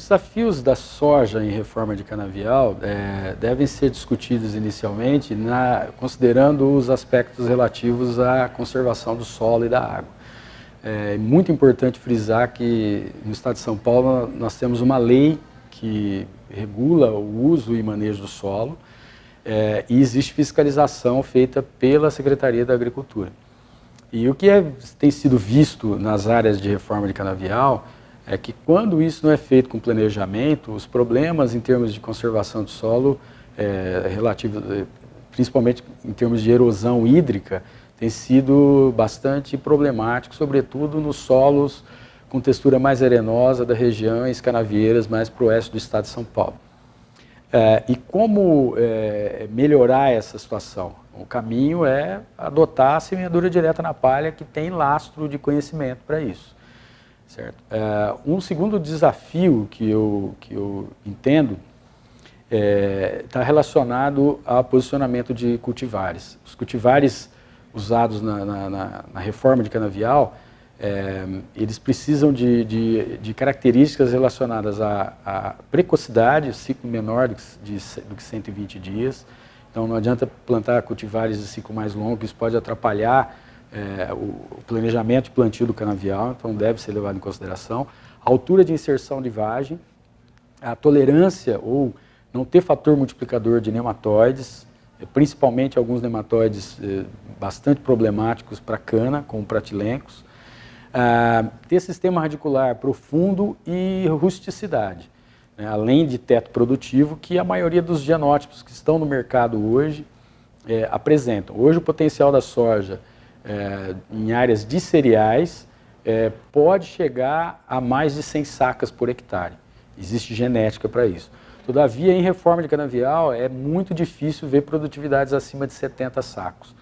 desafios da soja em reforma de canavial devem ser discutidos inicialmente considerando os aspectos relativos à conservação do solo e da água. É muito importante frisar que no estado de São Paulo nós temos uma lei que regula o uso e manejo do solo e existe fiscalização feita pela Secretaria da Agricultura. E o que tem sido visto nas áreas de reforma de canavial é que quando isso não é feito com planejamento, os problemas em termos de conservação do solo, principalmente em termos de erosão hídrica, têm sido bastante problemáticos, sobretudo nos solos com textura mais arenosa da regiões canavieiras mais para o oeste do estado de São Paulo. E como melhorar essa situação? O caminho é adotar a semeadura direta na palha, que tem lastro de conhecimento para isso. Certo? Um segundo desafio que eu entendo está relacionado ao posicionamento de cultivares. Os cultivares usados na reforma de canavial, eles precisam de características relacionadas à precocidade, ciclo menor do que 120 dias. Então não adianta plantar cultivares de ciclo mais longo, isso pode atrapalhar o planejamento de plantio do canavial, então deve ser levado em consideração. A altura de inserção de vagem, a tolerância ou não ter fator multiplicador de nematóides, principalmente alguns nematóides bastante problemáticos para cana, como pratilencos. Ter sistema radicular profundo e rusticidade, né, além de teto produtivo, que a maioria dos genótipos que estão no mercado hoje apresentam. Hoje o potencial da soja em áreas de cereais pode chegar a mais de 100 sacas por hectare. Existe genética para isso. Todavia, em reforma de canavial, é muito difícil ver produtividades acima de 70 sacos.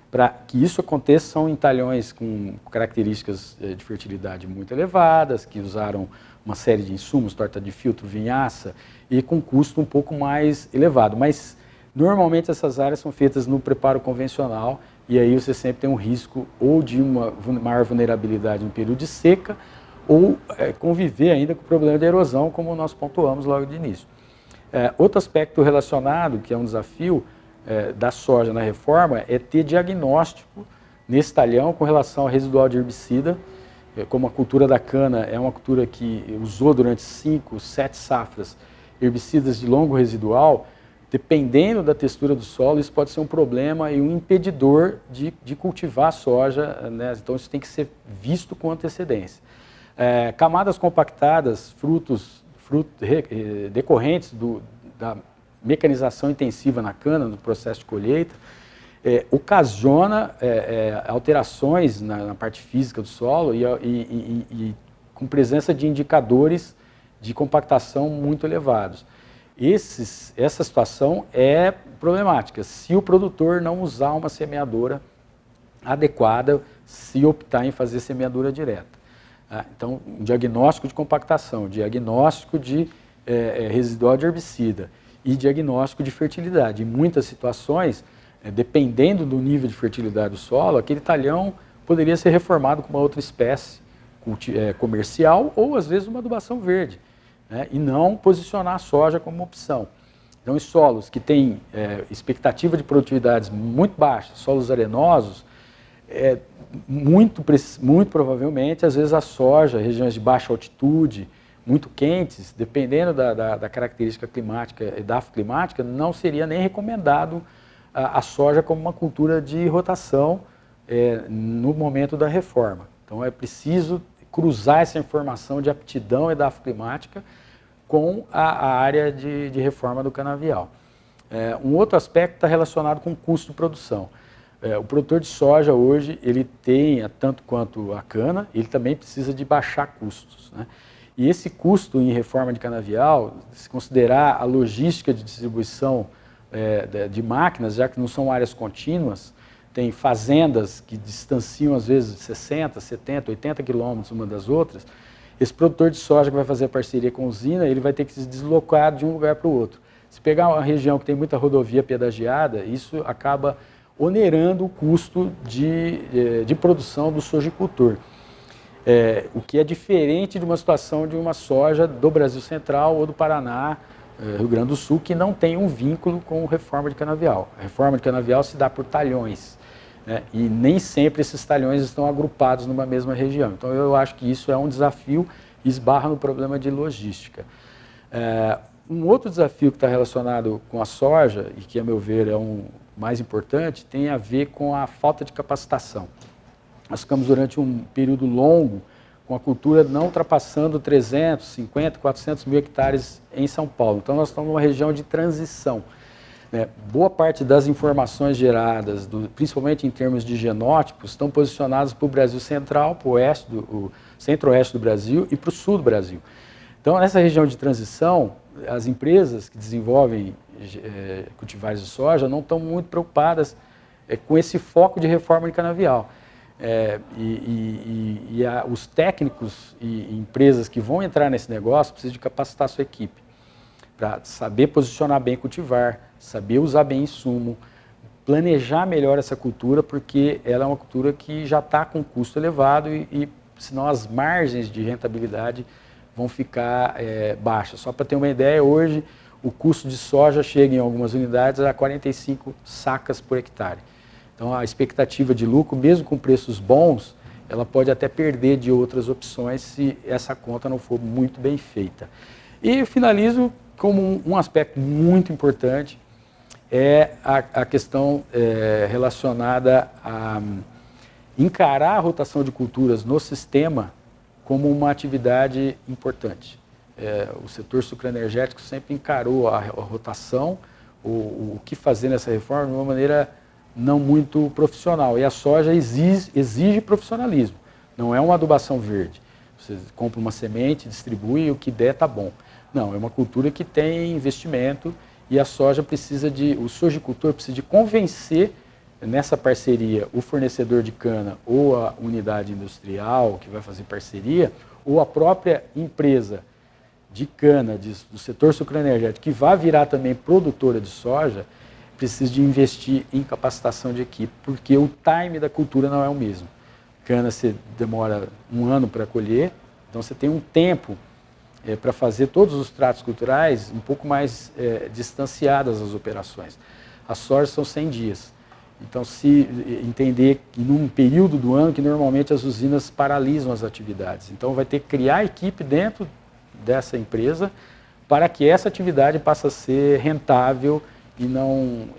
Para que isso aconteça, são entalhões com características de fertilidade muito elevadas, que usaram uma série de insumos, torta de filtro, vinhaça, e com custo um pouco mais elevado. Mas, normalmente, essas áreas são feitas no preparo convencional, e aí você sempre tem um risco ou de uma maior vulnerabilidade no período de seca, ou conviver ainda com o problema de erosão, como nós pontuamos logo de início. Outro aspecto relacionado, que é um desafio da soja na reforma, é ter diagnóstico nesse talhão com relação ao residual de herbicida. Como a cultura da cana é uma cultura que usou durante 5, 7 safras herbicidas de longo residual, dependendo da textura do solo, isso pode ser um problema e um impedidor de cultivar a soja, né? Então isso tem que ser visto com antecedência. Camadas compactadas, decorrentes da mecanização intensiva na cana, no processo de colheita, ocasiona alterações na parte física do solo e com presença de indicadores de compactação muito elevados. Essa situação é problemática se o produtor não usar uma semeadora adequada, se optar em fazer semeadura direta. Então, um diagnóstico de compactação, diagnóstico de residual de herbicida e diagnóstico de fertilidade. Em muitas situações, dependendo do nível de fertilidade do solo, aquele talhão poderia ser reformado com uma outra espécie comercial ou, às vezes, uma adubação verde, né, e não posicionar a soja como uma opção. Então, em solos que têm expectativa de produtividades muito baixas, solos arenosos, muito provavelmente, às vezes a soja, regiões de baixa altitude, muito quentes, dependendo da característica climática e edafoclimática, não seria nem recomendado a soja como uma cultura de rotação no momento da reforma. Então é preciso cruzar essa informação de aptidão edafoclimática com a área de reforma do canavial. Um outro aspecto está relacionado com o custo de produção. O produtor de soja hoje, ele tem, tanto quanto a cana, ele também precisa de baixar custos, né? E esse custo em reforma de canavial, se considerar a logística de distribuição de máquinas, já que não são áreas contínuas, tem fazendas que distanciam às vezes 60, 70, 80 quilômetros uma das outras, esse produtor de soja que vai fazer a parceria com a usina, ele vai ter que se deslocar de um lugar para o outro. Se pegar uma região que tem muita rodovia pedagiada, isso acaba onerando o custo de produção do sojicultor. o que é diferente de uma situação de uma soja do Brasil Central ou do Paraná, Rio Grande do Sul, que não tem um vínculo com a reforma de canavial. A reforma de canavial se dá por talhões, né? E nem sempre esses talhões estão agrupados numa mesma região. Então eu acho que isso é um desafio e esbarra no problema de logística. Um outro desafio que está relacionado com a soja, e que a meu ver é um mais importante, tem a ver com a falta de capacitação. Nós ficamos durante um período longo com a cultura não ultrapassando 350, 400 mil hectares em São Paulo. Então nós estamos numa região de transição. Boa parte das informações geradas, principalmente em termos de genótipos, estão posicionadas para o Brasil Central, para o centro-oeste do Brasil e para o sul do Brasil. Então, nessa região de transição, as empresas que desenvolvem cultivares de soja não estão muito preocupadas com esse foco de reforma de canavial. Os técnicos e empresas que vão entrar nesse negócio precisam de capacitar a sua equipe para saber posicionar bem cultivar, saber usar bem insumo, planejar melhor essa cultura, porque ela é uma cultura que já está com custo elevado e senão as margens de rentabilidade vão ficar baixas. Só para ter uma ideia, hoje o custo de soja chega em algumas unidades a 45 sacas por hectare. Então a expectativa de lucro, mesmo com preços bons, ela pode até perder de outras opções se essa conta não for muito bem feita. E finalizo como um aspecto muito importante, é a questão relacionada a encarar a rotação de culturas no sistema como uma atividade importante. O setor sucroenergético sempre encarou a rotação, o que fazer nessa reforma de uma maneira não muito profissional. E a soja exige profissionalismo, não é uma adubação verde. Você compra uma semente, distribui e o que der está bom. Não, é uma cultura que tem investimento e a soja o sojicultor precisa de convencer nessa parceria o fornecedor de cana ou a unidade industrial que vai fazer parceria ou a própria empresa de cana do setor sucroenergético que vai virar também produtora de soja, precisa de investir em capacitação de equipe, porque o time da cultura não é o mesmo. Cana você demora 1 ano para colher, então você tem um tempo para fazer todos os tratos culturais um pouco mais distanciadas as operações. As sojas são 100 dias. Então, se entender que num período do ano que normalmente as usinas paralisam as atividades. Então, vai ter que criar equipe dentro dessa empresa para que essa atividade passe a ser rentável e não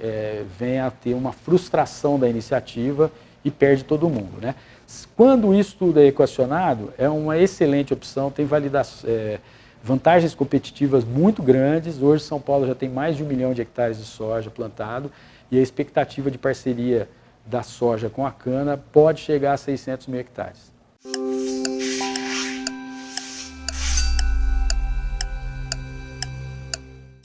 venha a ter uma frustração da iniciativa e perde todo mundo, né? Quando isso tudo é equacionado, é uma excelente opção, tem vantagens competitivas muito grandes. Hoje São Paulo já tem mais de 1 milhão de hectares de soja plantado e a expectativa de parceria da soja com a cana pode chegar a 600 mil hectares.